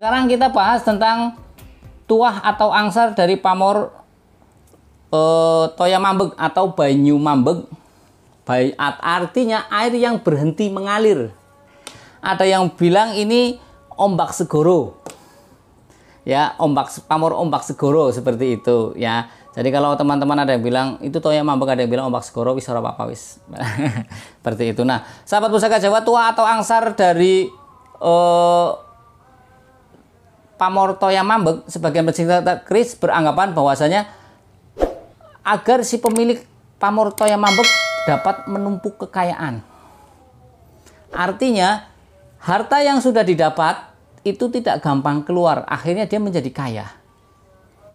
Sekarang kita bahas tentang tuah atau angsar dari pamor toya mambeg atau banyu mambeg. Artinya air yang berhenti mengalir. Ada yang bilang ini ombak segoro. Ya, pamor ombak segoro seperti itu ya. Jadi kalau teman-teman ada yang bilang itu toya mambeg, ada yang bilang ombak segoro, wis ora apa-apa wis. Seperti itu. Nah, sahabat Pusaka Jawa, tuah atau angsar dari pamor toya mambeg, sebagian pecinta keris beranggapan bahwasanya agar si pemilik pamor toya mambeg dapat menumpuk kekayaan. Artinya harta yang sudah didapat itu tidak gampang keluar, akhirnya dia menjadi kaya.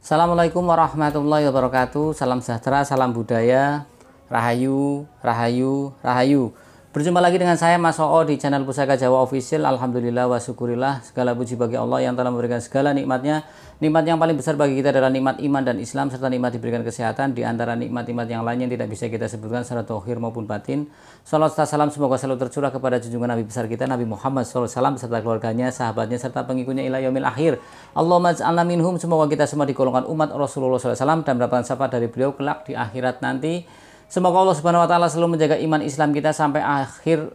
Assalamualaikum warahmatullahi wabarakatuh. Salam sejahtera, salam budaya, rahayu, rahayu, rahayu. Berjumpa lagi dengan saya Mas Oo di channel Pusaka Jawa Official. Alhamdulillah wa syukurillah, segala puji bagi Allah yang telah memberikan segala nikmatnya. Nikmat yang paling besar bagi kita adalah nikmat iman dan Islam, serta nikmat diberikan kesehatan. Di antara nikmat-nikmat yang lainnya yang tidak bisa kita sebutkan secara zahir maupun batin. Salam serta salam semoga selalu tercurah kepada junjungan Nabi besar kita, Nabi Muhammad SAW, beserta keluarganya, sahabatnya, serta pengikutnya ila yaumil akhir. Allahumma ja'alna minhum, semoga kita semua digolongkan umat Rasulullah SAW dan mendapatkan syafaat dari beliau kelak di akhirat nanti. Semoga Allah Subhanahu wa taala selalu menjaga iman Islam kita sampai akhir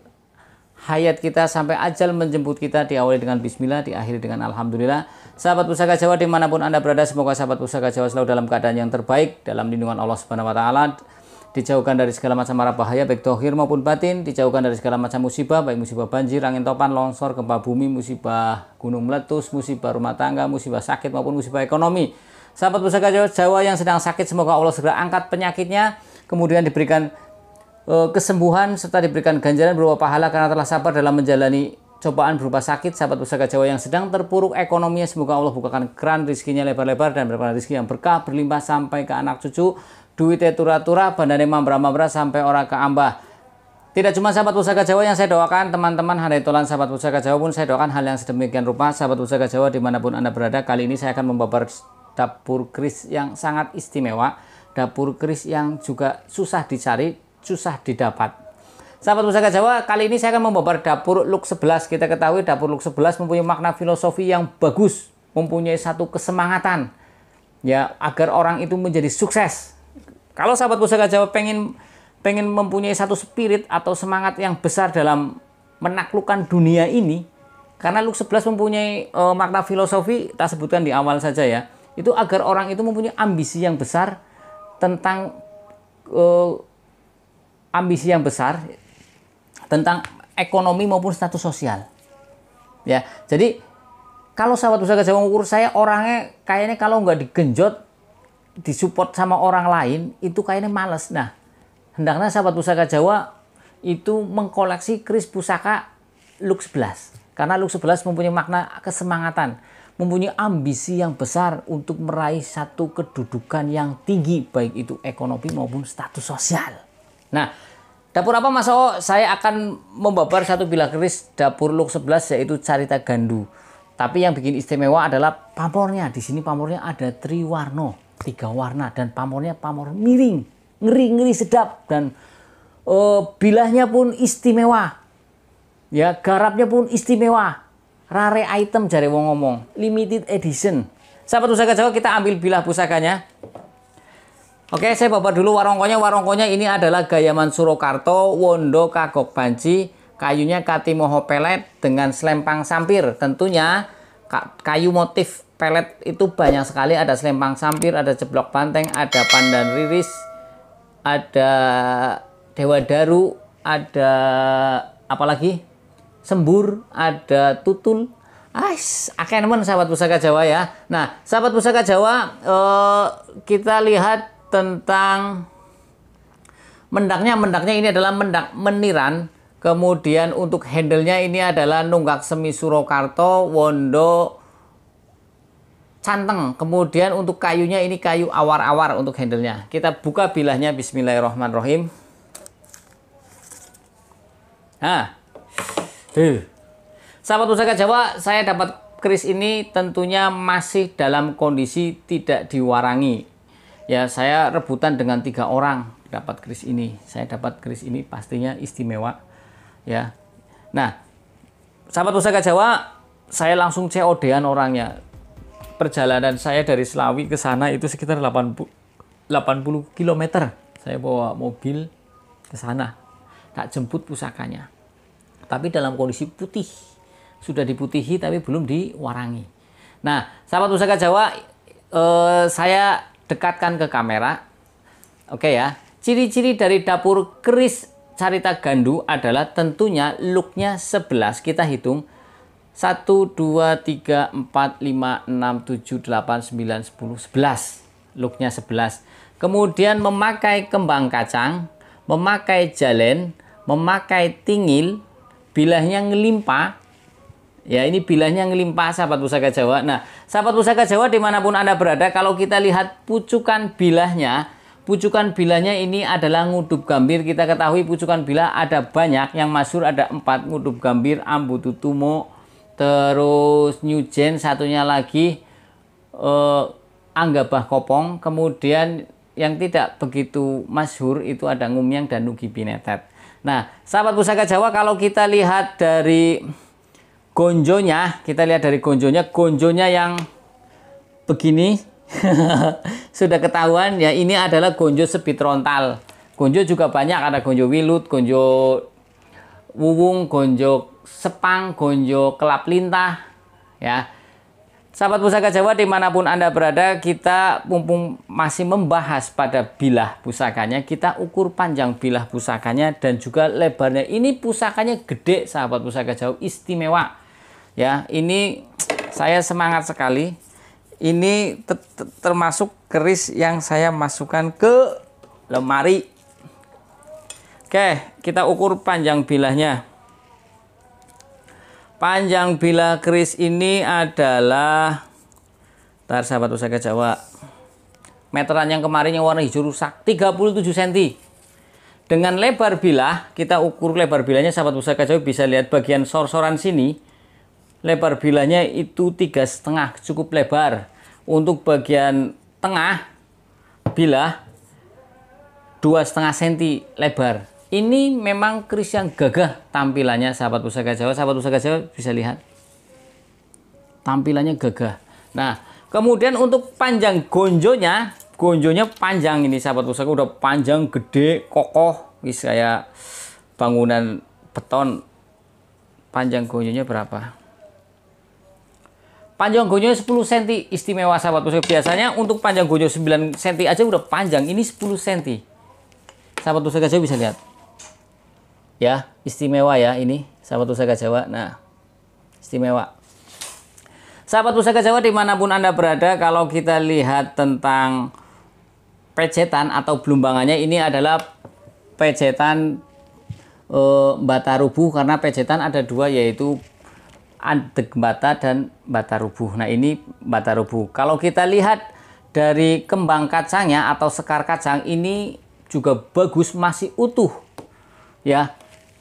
hayat kita, sampai ajal menjemput kita, diawali dengan bismillah, diakhiri dengan alhamdulillah. Sahabat Pusaka Jawa dimanapun Anda berada, semoga sahabat Pusaka Jawa selalu dalam keadaan yang terbaik, dalam lindungan Allah Subhanahu wa taala, dijauhkan dari segala macam mara bahaya baik zahir maupun batin, dijauhkan dari segala macam musibah, baik musibah banjir, angin topan, longsor, gempa bumi, musibah gunung meletus, musibah rumah tangga, musibah sakit maupun musibah ekonomi. Sahabat Pusaka Jawa yang sedang sakit, semoga Allah segera angkat penyakitnya, kemudian diberikan kesembuhan serta diberikan ganjaran berupa pahala karena telah sabar dalam menjalani cobaan berupa sakit. Sahabat Pusaka Jawa yang sedang terpuruk ekonominya, semoga Allah bukakan keran rezekinya lebar-lebar dan mendapatkan rezeki yang berkah berlimpah sampai ke anak cucu, duitnya tura-tura, bandane mambra-mambra sampai orang ke ambah. Tidak cuma sahabat Pusaka Jawa yang saya doakan, teman-teman handetolan sahabat Pusaka Jawa pun saya doakan hal yang sedemikian rupa. Sahabat Pusaka Jawa dimanapun Anda berada, kali ini saya akan membabar dapur keris yang sangat istimewa, dapur keris yang juga susah dicari, susah didapat. Sahabat Pusaka Jawa, kali ini saya akan membabar dapur Luk 11. Kita ketahui dapur Luk 11 mempunyai makna filosofi yang bagus, mempunyai satu kesemangatan ya agar orang itu menjadi sukses. Kalau sahabat Pusaka Jawa pengen mempunyai satu spirit atau semangat yang besar dalam menaklukkan dunia ini, karena Luk 11 mempunyai makna filosofi, tak sebutkan di awal saja ya, itu agar orang itu mempunyai ambisi yang besar tentang ambisi yang besar tentang ekonomi maupun status sosial. Ya, jadi kalau sahabat Pusaka Jawa mengukur saya orangnya kayaknya kalau nggak digenjot, disupport sama orang lain itu kayaknya males. Nah, hendaknya sahabat Pusaka Jawa itu mengkoleksi keris pusaka Luk 11. Karena Luk 11 mempunyai makna kesemangatan, mempunyai ambisi yang besar untuk meraih satu kedudukan yang tinggi, baik itu ekonomi maupun status sosial. Nah, dapur apa Mas Oo? Saya akan membabar satu bilah keris dapur Luk 11 yaitu Carita Gandu. Tapi yang bikin istimewa adalah pamornya. Di sini pamornya ada triwarno, 3 warna, dan pamornya pamor miring, ngeri-ngeri sedap, dan bilahnya pun istimewa. Ya, garapnya pun istimewa. Rare item jare wong ngomong, limited edition. Sahabat Pusaka Jawa, kita ambil bilah pusakanya. Oke, saya bawa dulu warongkonya. Warongkonya ini adalah Gayaman Surakarta, Wondo Kagok Banci, kayunya Katimoho pelet dengan selempang sampir. Tentunya kayu motif pelet itu banyak sekali, ada selempang sampir, ada ceblok banteng, ada pandan riris, ada dewa daru, ada apalagi? Sembur, ada tutul. Akeh nemen sahabat Pusaka Jawa ya. Nah, sahabat Pusaka Jawa, kita lihat tentang mendaknya. Mendaknya ini adalah mendak meniran. Kemudian untuk handle-nya ini adalah Nunggak Semi Surakarta, Wondo Canteng. Kemudian untuk kayunya ini kayu awar-awar untuk handle-nya. Kita buka bilahnya, bismillahirrahmanirrahim. Nah, sahabat Pusaka Jawa, saya dapat keris ini tentunya masih dalam kondisi tidak diwarangi. Ya, saya rebutan dengan 3 orang dapat keris ini. Saya dapat keris ini pastinya istimewa. Ya. Nah, sahabat Pusaka Jawa, saya langsung COD-an orangnya. Perjalanan saya dari Selawi ke sana itu sekitar 80 km. Saya bawa mobil ke sana, tak jemput pusakanya. Tapi dalam kondisi putih, sudah diputihi tapi belum diwarangi. Nah, sahabat pusaka Jawa, saya dekatkan ke kamera. Oke ya. Ciri-ciri dari dapur keris Carita Gandu adalah tentunya looknya 11. Kita hitung 1, 2, 3, 4, 5, 6, 7, 8, 9, 10, 11. Looknya 11. Kemudian memakai kembang kacang, memakai jalen, memakai tingil, bilahnya ngelimpah. Ya, ini bilahnya ngelimpah sahabat pusaka Jawa. Nah, sahabat pusaka Jawa dimanapun Anda berada, kalau kita lihat pucukan bilahnya ini adalah ngudup gambir. Kita ketahui pucukan bilah ada banyak, yang masyhur ada 4, ngudup gambir, ambu tutumo, terus Nyujen, satunya lagi Anggabah Kopong. Kemudian yang tidak begitu masyhur itu ada Ngumyang dan Nugi Pinetet. Nah, sahabat pusaka Jawa, kalau kita lihat dari gonjonya, gonjonya yang begini sudah ketahuan ya, ini adalah gonjo sebitrontal. Gonjo juga banyak, ada gonjo wilut, gonjo wuwung, gonjo sepang, gonjo kelap lintah ya. Sahabat pusaka Jawa dimanapun Anda berada, kita mumpung masih membahas pada bilah pusakanya, kita ukur panjang bilah pusakanya dan juga lebarnya. Ini pusakanya gede sahabat pusaka Jawa, istimewa ya. Ini saya semangat sekali. Ini termasuk keris yang saya masukkan ke lemari. Oke, kita ukur panjang bilahnya. Panjang bilah keris ini adalah, ntar sahabat pusaka Jawa, meteran yang kemarin yang warna hijau rusak, 37 cm. Dengan lebar bilah, kita ukur lebar bilahnya sahabat pusaka Jawa, bisa lihat bagian sor-soran sini. Lebar bilahnya itu 3,5, cukup lebar. Untuk bagian tengah bilah 2,5 cm lebar. Ini memang keris yang gagah tampilannya sahabat pusaka Jawa. Sahabat pusaka Jawa bisa lihat tampilannya gagah. Nah, kemudian untuk panjang gonjonya panjang ini sahabat pusaka, udah panjang, gede, kokoh, wis kayak bangunan beton. Panjang gonjonya berapa? Panjang gonjonya 10 cm, istimewa sahabat pusaka. Biasanya untuk panjang gonjo 9 cm aja udah panjang, ini 10 cm. Sahabat pusaka Jawa bisa lihat. Ya, istimewa ya ini sahabat pusaka Jawa. Nah, istimewa. Sahabat pusaka Jawa dimanapun Anda berada, kalau kita lihat tentang pecetan atau belumbangannya, ini adalah pecetan bata rubuh, karena pecetan ada dua, yaitu adeg bata dan bata rubuh. Nah, ini bata rubuh. Kalau kita lihat dari kembang kacangnya atau sekar kacang, ini juga bagus, masih utuh ya.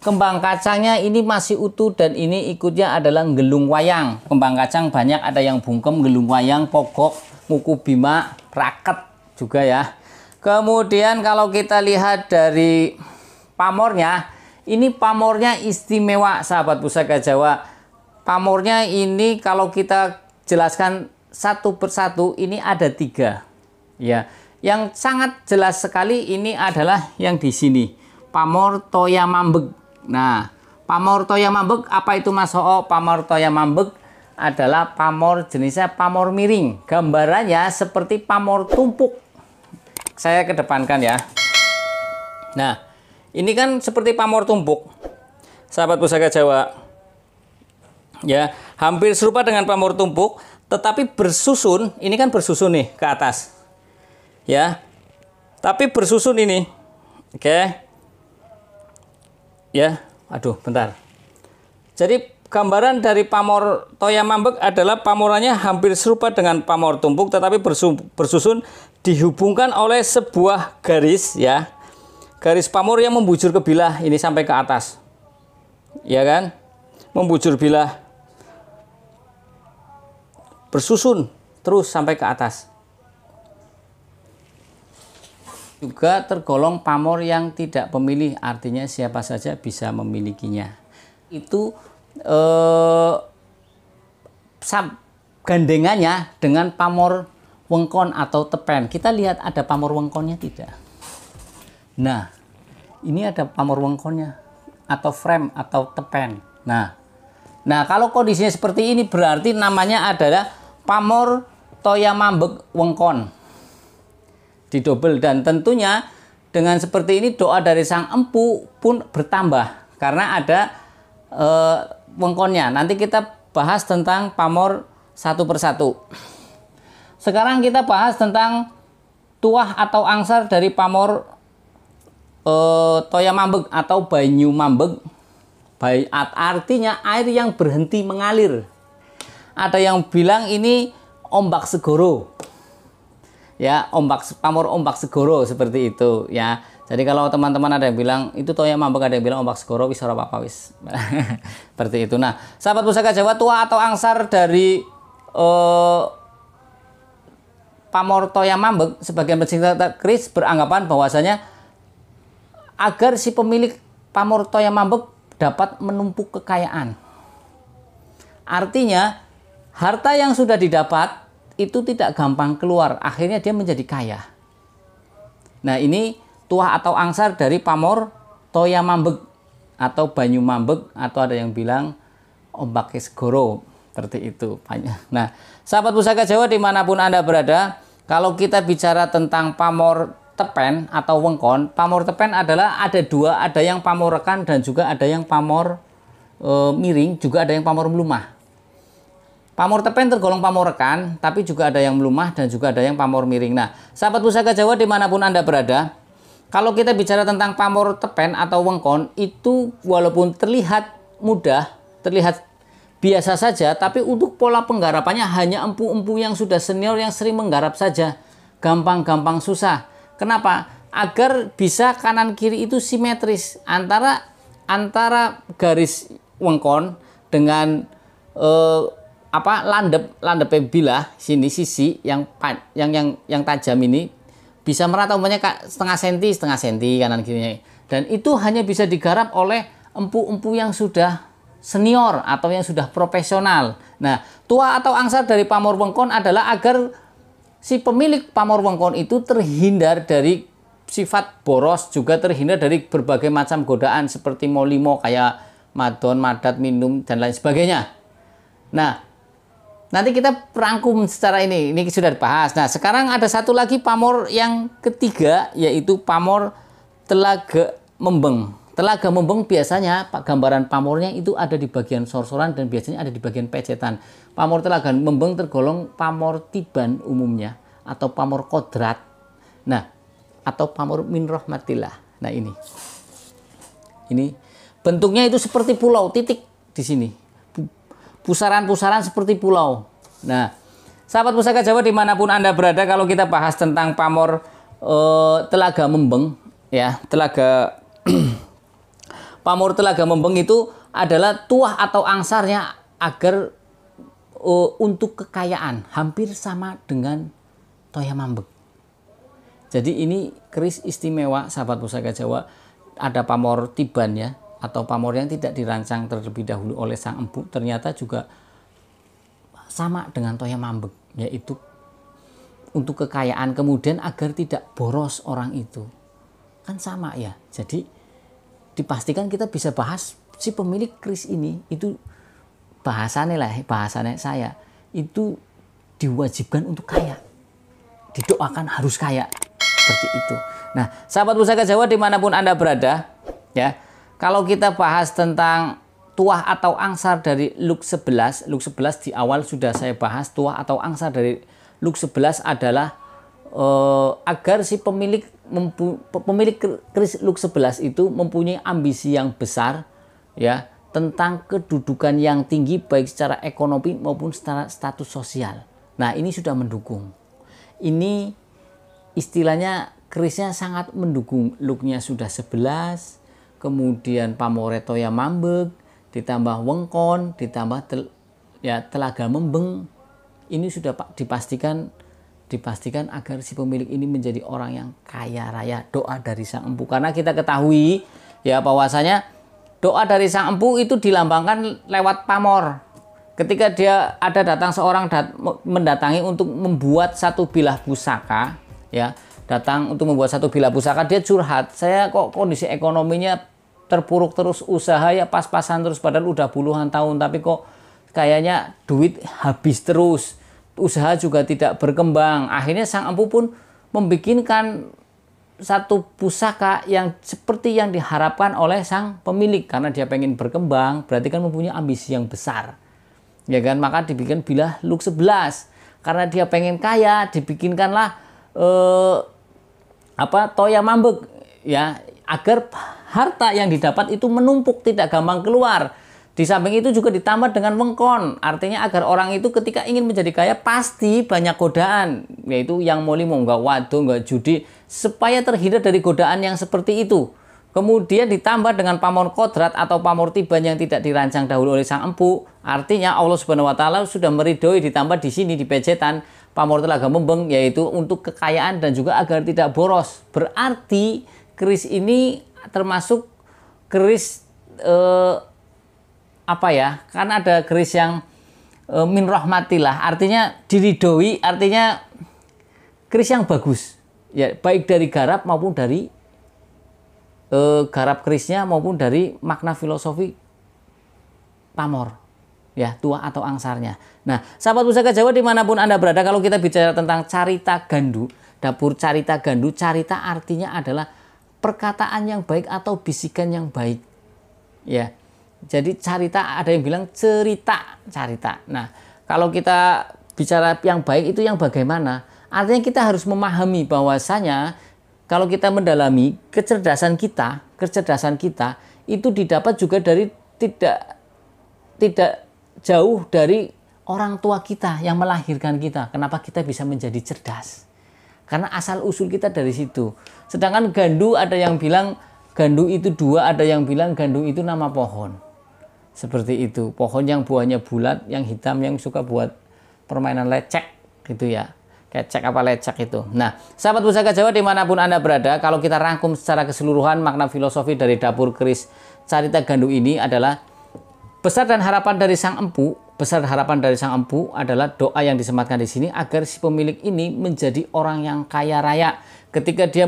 Kembang kacangnya ini masih utuh, dan ini ikutnya adalah gelung wayang. Kembang kacang banyak, ada yang bungkem, gelung wayang, pogok, muku bima, raket juga ya. Kemudian kalau kita lihat dari pamornya, ini pamornya istimewa sahabat pusaka Jawa. Pamornya ini kalau kita jelaskan satu persatu, ini ada 3 ya. Yang sangat jelas sekali ini adalah yang di sini, pamor toya mambeg. Nah, pamor toya mambeg apa itu Mas Ho? Pamor toya mambeg adalah pamor jenisnya pamor miring. Gambarannya seperti pamor tumpuk. Saya kedepankan ya. Nah, ini kan seperti pamor tumpuk, sahabat pusaka Jawa. Ya, hampir serupa dengan pamor tumpuk, tetapi bersusun. Ini kan bersusun nih ke atas. Ya. Tapi bersusun ini. Oke. Ya, aduh, bentar. Jadi gambaran dari pamor toya mambeg adalah pamorannya hampir serupa dengan pamor tumpuk, tetapi bersusun, dihubungkan oleh sebuah garis ya. Garis pamor yang membujur ke bilah ini sampai ke atas. Ya kan? Membujur bilah. Bersusun terus sampai ke atas. Juga tergolong pamor yang tidak pemilih, artinya siapa saja bisa memilikinya. Itu gandengannya dengan pamor wengkon atau tepen. Kita lihat ada pamor wengkonnya tidak? Nah, ini ada pamor wengkonnya atau frame atau tepen. Nah, kalau kondisinya seperti ini berarti namanya adalah pamor toya mambek wengkon. Didobel, dan tentunya dengan seperti ini doa dari sang empu pun bertambah karena ada wengkonnya. Nanti kita bahas tentang pamor satu persatu. Sekarang kita bahas tentang tuah atau angsar dari pamor toya mambek atau banyu mambek. Artinya air yang berhenti mengalir. Ada yang bilang ini ombak segoro. Ya, pamor ombak segoro seperti itu ya. Jadi kalau teman-teman ada yang bilang itu toya mambek, ada yang bilang ombak segoro, wis ora apa-apa wis. Seperti itu. Nah, sahabat Pusaka Jawa, tuah atau angsar dari pamor toya mambek sebagian pecinta keris beranggapan bahwasanya agar si pemilik pamor toya mambek dapat menumpuk kekayaan. Artinya harta yang sudah didapat itu tidak gampang keluar, akhirnya dia menjadi kaya. Nah, ini tuah atau angsar dari pamor toya mambek atau banyu mambek, atau ada yang bilang ombak segoro, seperti itu. Nah, sahabat Pusaka Jawa dimanapun Anda berada, kalau kita bicara tentang pamor tepen atau wengkon, pamor tepen adalah ada dua, ada yang pamor rekan dan juga ada yang pamor miring, juga ada yang pamor melumah. Pamor tepen tergolong pamor rekan, tapi juga ada yang melumah dan juga ada yang pamor miring. Nah, sahabat Pusaka Jawa dimanapun Anda berada, kalau kita bicara tentang pamor tepen atau wengkon, itu walaupun terlihat mudah, terlihat biasa saja, tapi untuk pola penggarapannya hanya empu-empu yang sudah senior yang sering menggarap saja. Gampang-gampang susah. Kenapa? Agar bisa kanan kiri itu simetris antara garis wengkon dengan landep bilah sini sisi yang tajam ini bisa merata, umpamanya setengah senti kanan kirinya, dan itu hanya bisa digarap oleh empu-empu yang sudah senior atau yang sudah profesional. Nah, tuah atau angsar dari pamor wengkon adalah agar si pemilik pamor wengkon itu terhindar dari sifat boros, juga terhindar dari berbagai macam godaan seperti molimo kayak madon, madat, minum dan lain sebagainya. Nah, nanti kita rangkum secara ini sudah dibahas. Nah, sekarang ada satu lagi pamor yang ketiga, yaitu pamor telaga membeng. Telaga membeng biasanya gambaran pamornya itu ada di bagian sorsoran dan biasanya ada di bagian pecetan. Pamor telaga membeng tergolong pamor tiban umumnya atau pamor kodrat. Nah, atau pamor min rahmatillah. Nah, ini bentuknya itu seperti pulau, titik di sini. Pusaran-pusaran seperti pulau. Nah, sahabat Pusaka Jawa dimanapun Anda berada, kalau kita bahas tentang pamor telaga membeng, ya, pamor telaga membeng itu adalah tuah atau angsarnya agar untuk kekayaan, hampir sama dengan toya mambek. Jadi ini keris istimewa, sahabat Pusaka Jawa. Ada pamor tiban ya, atau pamor yang tidak dirancang terlebih dahulu oleh sang empu, ternyata juga sama dengan toya mambek, yaitu untuk kekayaan, kemudian agar tidak boros orang itu. Kan sama ya. Jadi dipastikan kita bisa bahas si pemilik keris ini itu bahasanya saya itu diwajibkan untuk kaya, didoakan harus kaya, seperti itu. Nah, sahabat Pusaka Jawa dimanapun Anda berada ya, kalau kita bahas tentang tuah atau angsar dari Luk 11 di awal sudah saya bahas. Tuah atau angsar dari Luk 11 adalah agar si pemilik keris Luk 11 itu mempunyai ambisi yang besar ya, tentang kedudukan yang tinggi baik secara ekonomi maupun secara status sosial. Nah, ini sudah mendukung. Ini istilahnya kerisnya sangat mendukung. Luknya sudah 11, kemudian pamore toya mambek, ditambah wengkon, ditambah telaga membeng. Ini sudah dipastikan agar si pemilik ini menjadi orang yang kaya raya, doa dari sang empu. Karena kita ketahui ya bahwasanya doa dari sang empu itu dilambangkan lewat pamor. ketika dia ada datang seorang mendatangi untuk membuat satu bilah pusaka, ya, datang untuk membuat satu bilah pusaka, dia curhat, saya kok kondisi ekonominya terpuruk terus, usaha ya pas-pasan terus, padahal udah puluhan tahun, tapi kok kayaknya duit habis terus, usaha juga tidak berkembang. Akhirnya sang empu pun membikinkan satu pusaka yang seperti yang diharapkan oleh sang pemilik, karena dia pengen berkembang, berarti kan mempunyai ambisi yang besar, ya kan. Maka dibikin bilah Luk 11, karena dia pengen kaya, dibikinkanlah toya mambek, ya, agar harta yang didapat itu menumpuk, tidak gampang keluar. Di samping itu juga ditambah dengan wengkon, artinya agar orang itu ketika ingin menjadi kaya pasti banyak godaan, yaitu yang molimo, nggak wado, nggak judi, supaya terhindar dari godaan yang seperti itu. Kemudian ditambah dengan pamor kodrat atau pamor tiban yang tidak dirancang dahulu oleh sang empu, artinya Allah Subhanahu Wa Taala sudah meridhoi, ditambah di sini di pejetan pamor telaga membeng, yaitu untuk kekayaan dan juga agar tidak boros. Berarti keris ini termasuk keris kan ada keris yang min rahmatillah, artinya diridhoi, artinya keris yang bagus, ya, baik dari garap maupun dari garap kerisnya maupun dari makna filosofi pamor, ya, tua atau angsarnya. Nah, sahabat Pusaka Jawa dimanapun Anda berada, kalau kita bicara tentang carita gandu, dapur carita gandu, carita artinya adalah perkataan yang baik atau bisikan yang baik, ya. Jadi carita, ada yang bilang cerita, carita. Nah, kalau kita bicara yang baik itu yang bagaimana? Artinya kita harus memahami bahwasanya kalau kita mendalami kecerdasan kita itu didapat juga dari tidak jauh dari orang tua kita yang melahirkan kita. Kenapa kita bisa menjadi cerdas? Karena asal usul kita dari situ. Sedangkan gandu, ada yang bilang gandu itu dua, ada yang bilang gandu itu nama pohon. Seperti itu, pohon yang buahnya bulat, yang hitam, yang suka buat permainan lecek gitu ya, kecek apa lecek itu. Nah, sahabat Pusaka Jawa dimanapun Anda berada, kalau kita rangkum secara keseluruhan makna filosofi dari dapur keris carita gandu ini adalah besar dan harapan dari sang empu. Besar harapan dari sang empu adalah doa yang disematkan di sini agar si pemilik ini menjadi orang yang kaya raya. Ketika dia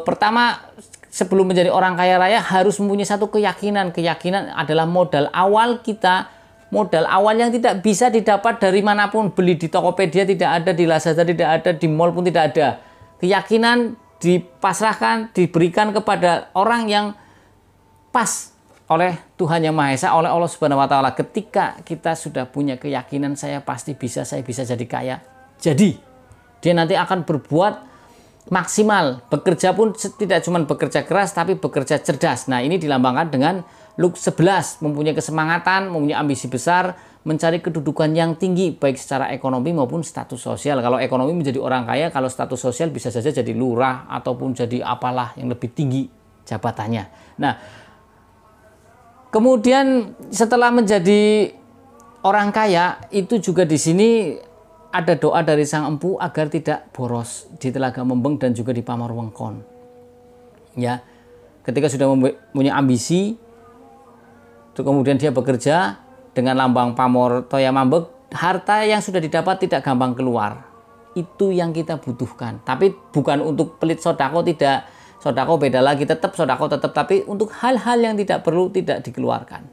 pertama, sebelum menjadi orang kaya raya harus mempunyai satu keyakinan. Keyakinan adalah modal awal kita, modal awal yang tidak bisa didapat dari manapun. Beli di Tokopedia tidak ada, di Lazada tidak ada, di mall pun tidak ada. Keyakinan dipasrahkan, diberikan kepada orang yang pas oleh Tuhan Yang Maha Esa, oleh Allah Subhanahu Wa Taala. Ketika kita sudah punya keyakinan, saya pasti bisa, saya bisa jadi kaya. Jadi dia nanti akan berbuat maksimal, bekerja pun tidak cuma bekerja keras tapi bekerja cerdas. Nah, ini dilambangkan dengan Luk 11, mempunyai kesemangatan, mempunyai ambisi besar, mencari kedudukan yang tinggi baik secara ekonomi maupun status sosial. Kalau ekonomi menjadi orang kaya, kalau status sosial bisa saja jadi lurah ataupun jadi apalah yang lebih tinggi jabatannya. Nah, kemudian setelah menjadi orang kaya itu juga di sini ada doa dari sang empu agar tidak boros di telaga membeng dan juga di pamor wengkon. Ya, ketika sudah mempunyai ambisi, kemudian dia bekerja dengan lambang pamor toya mambek, harta yang sudah didapat tidak gampang keluar. Itu yang kita butuhkan. Tapi bukan untuk pelit sodako, tidak. Sodako beda lagi, tetap sodako tetap. Tapi untuk hal-hal yang tidak perlu tidak dikeluarkan.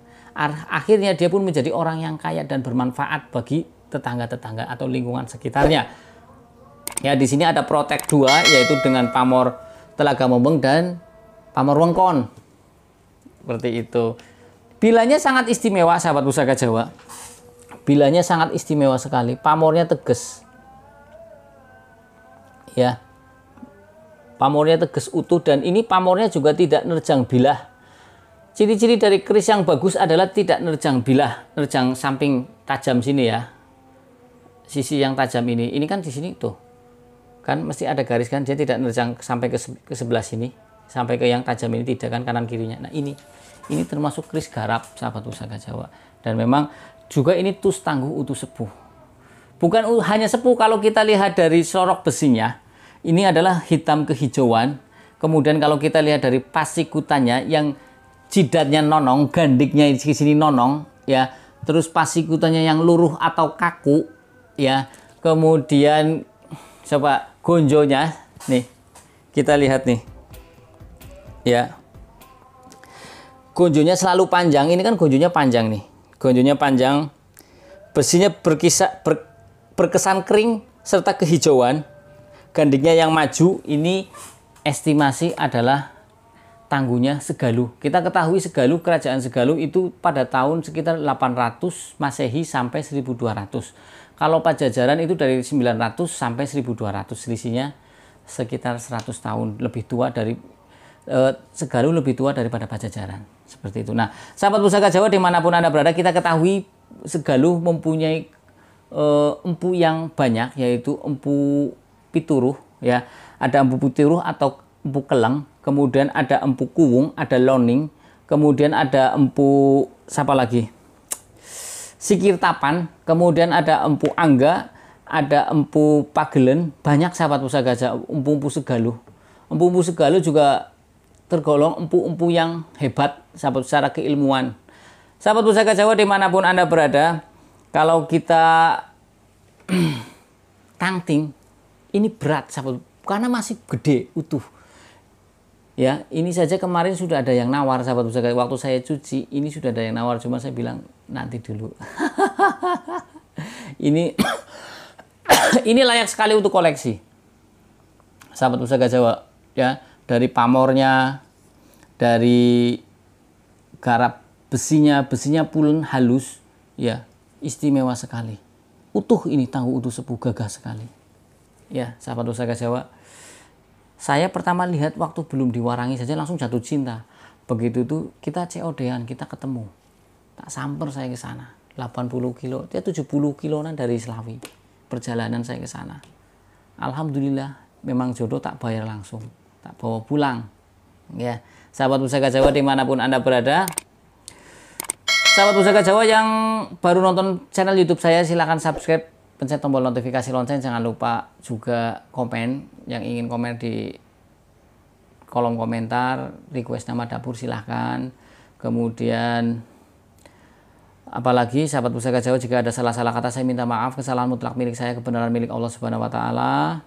Akhirnya dia pun menjadi orang yang kaya dan bermanfaat bagi tetangga-tetangga atau lingkungan sekitarnya. Ya, di sini ada protek dua, yaitu dengan pamor telaga membeng dan pamor wengkon. Seperti itu. Bilanya sangat istimewa, sahabat Pusaka Jawa. Bilanya sangat istimewa sekali. Pamornya tegas. Ya. Pamornya tegas utuh, dan ini pamornya juga tidak nerjang bilah. Ciri-ciri dari keris yang bagus adalah tidak nerjang bilah, nerjang samping tajam sini ya. Sisi yang tajam ini kan di sini tuh. Kan mesti ada garis kan, dia tidak nerjang sampai ke sebelah sini, sampai ke yang tajam ini tidak kan, kanan kirinya. Nah, ini termasuk keris garap, sahabat Pusaka Jawa. Dan memang juga ini tus tangguh utuh sepuh. Bukan hanya sepuh, kalau kita lihat dari sorok besinya, ini adalah hitam kehijauan. Kemudian kalau kita lihat dari pasikutannya yang jidatnya nonong, gandiknya di sini nonong, ya, terus pasikutanya yang luruh atau kaku, ya. Kemudian coba gonjonya, nih kita lihat nih, ya. Gonjonya selalu panjang. Ini kan gonjonya panjang nih, gonjonya panjang. Besinya berkesan kering serta kehijauan. Gandingnya yang maju. Ini estimasi adalah tangguhnya Segaluh. Kita ketahui Segaluh, kerajaan Segaluh itu pada tahun sekitar 800 Masehi sampai 1200. Kalau Pajajaran itu dari 900 sampai 1200. Selisihnya sekitar 100 tahun lebih tua dari Segaluh, lebih tua daripada Pajajaran. Seperti itu. Nah, sahabat Pusaka Jawa dimanapun Anda berada, kita ketahui Segaluh mempunyai empu yang banyak, yaitu empu pituruh, ya. Ada empu pituruh atau empu keleng, kemudian ada empu kuwung, ada loning, kemudian ada empu siapa lagi? Sikirtapan, kemudian ada empu angga, ada empu pagelen. Banyak sahabat Pusaka Jawa empu-empu Segaluh. Empu-empu Segaluh juga tergolong empu-empu yang hebat sahabat secara keilmuan. Sahabat Pusaka Jawa dimanapun Anda berada, kalau kita tangting, ini berat sahabat, karena masih gede utuh. Ya, ini saja kemarin sudah ada yang nawar sahabat Pusaka. Waktu saya cuci, ini sudah ada yang nawar, cuma saya bilang nanti dulu. Ini ini layak sekali untuk koleksi. Sahabat Pusaka Jawa, ya, dari pamornya, dari garap besinya pulen halus, ya, istimewa sekali. Utuh ini, tangguh utuh sepuh, gagah sekali. Ya, sahabat Pusaka Jawa. Saya pertama lihat waktu belum diwarangi saja langsung jatuh cinta. Begitu tuh kita COD-an, kita ketemu. Tak samper saya ke sana. 80 kilo, dia 70 kiloan dari Slawi. Perjalanan saya ke sana. Alhamdulillah, memang jodoh tak bayar langsung. Tak bawa pulang. Ya, sahabat Pusaka Jawa dimanapun Anda berada. Sahabat Pusaka Jawa yang baru nonton channel YouTube saya, silahkan subscribe, pencet tombol notifikasi lonceng, jangan lupa juga komen. Yang ingin komen di kolom komentar, request nama dapur silahkan. Kemudian apalagi sahabat Pusaka Jawa, jika ada salah-salah kata saya minta maaf, kesalahan mutlak milik saya, kebenaran milik Allah Subhanahu wa taala.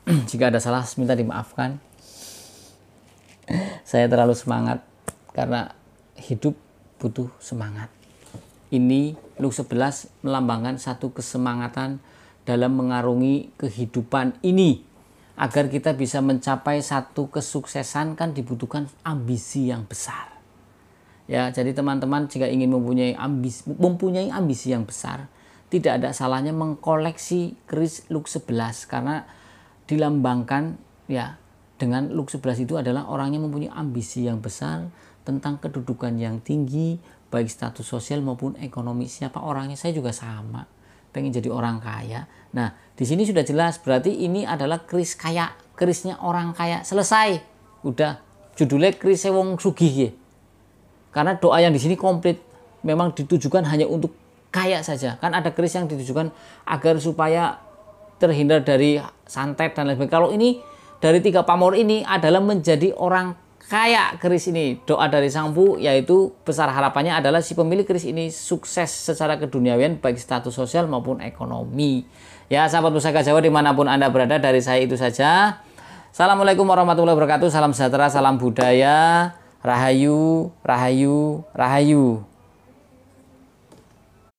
Jika ada salah minta dimaafkan. Saya terlalu semangat karena hidup butuh semangat. Ini Luke 11 melambangkan satu kesemangatan dalam mengarungi kehidupan ini. Agar kita bisa mencapai satu kesuksesan kan dibutuhkan ambisi yang besar. Ya, jadi teman-teman jika ingin mempunyai ambisi yang besar, tidak ada salahnya mengkoleksi keris Luke 11 karena dilambangkan, ya, dengan Luke 11 itu adalah orangnya mempunyai ambisi yang besar tentang kedudukan yang tinggi, baik status sosial maupun ekonomi. Siapa orangnya? Saya juga sama, pengen jadi orang kaya. Nah, di sini sudah jelas, berarti ini adalah keris kaya, kerisnya orang kaya. Selesai, udah judulnya keris wong sugih ya. Karena doa yang di sini komplit, memang ditujukan hanya untuk kaya saja. Kan ada keris yang ditujukan agar supaya terhindar dari santet dan lain sebagainya. Kalau ini dari 3 pamor ini adalah menjadi orang kaya keris ini. Doa dari Sang Empu yaitu besar harapannya adalah si pemilik keris ini sukses secara keduniawian baik status sosial maupun ekonomi. Ya, sahabat Pusaka Jawa dimanapun Anda berada, dari saya itu saja. Assalamualaikum warahmatullahi wabarakatuh. Salam sejahtera, salam budaya. Rahayu, rahayu, rahayu.